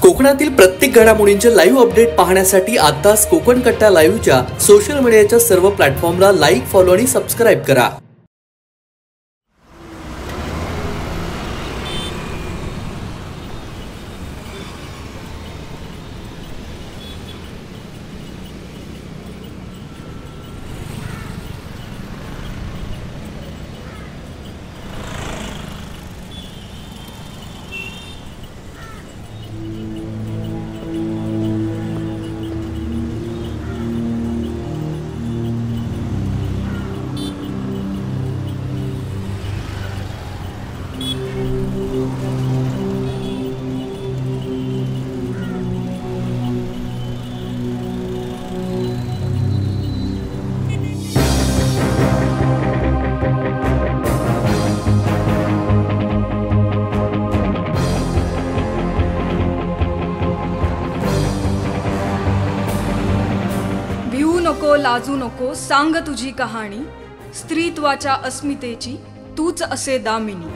कोकणातील प्रत्येक घडामोडींचे लाईव्ह अपडेट पाहण्यासाठी आताच कोकण कट्टा लाईव्हच्या सोशल मीडियाच्या सर्व प्लॅटफॉर्मला लाईक, फॉलो आणि सबस्क्राईब करा। नको लाजू नको, सांग तुझी कहाणी, स्त्रीत्वाच्या अस्मितेची तूच असे दामिनी।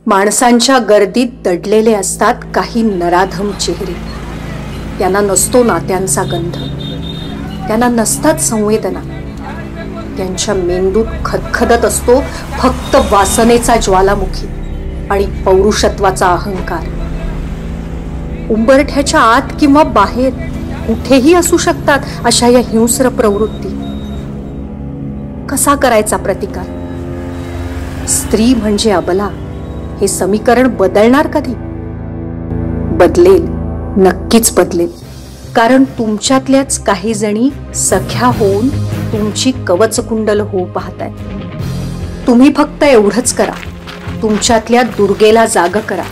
माणसांच्या गर्दीत दडलेले असतात काही नराधम चेहरे। त्यांना नसतो नात्यांचा गंध, त्यांना नसतात संवेदना। त्यांच्या मेंदूत खदखदत असतो फक्त वासनेचा ज्वालामुखी आणि पौरुषत्वाचा अहंकार। उंबरठ्याच्या आत किंवा बाहेर कुठेही असू शकतात अशा या हिंस्र प्रवृत्ती। कसा करायचा प्रतिकार? स्त्री म्हणजे अबला हे समीकरण बदलणार कधी? बदलेल, नक्कीच बदलेल, कारण तुमच्यातल्याच काही जणी सख्या होऊन तुमची कवचकुंडल होऊ पाहताय। तुम्ही फक्त एवढंच करा, तुमच्यातल्या दुर्गेला जाग करा,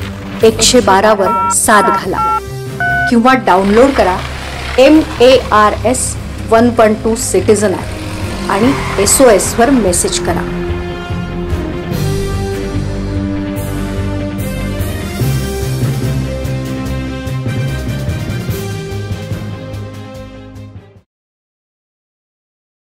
112 वर साथ घाला किंवा डाउनलोड करा MARS 112 सिटीजन ॲप आणि SOS वर मेसेज करा।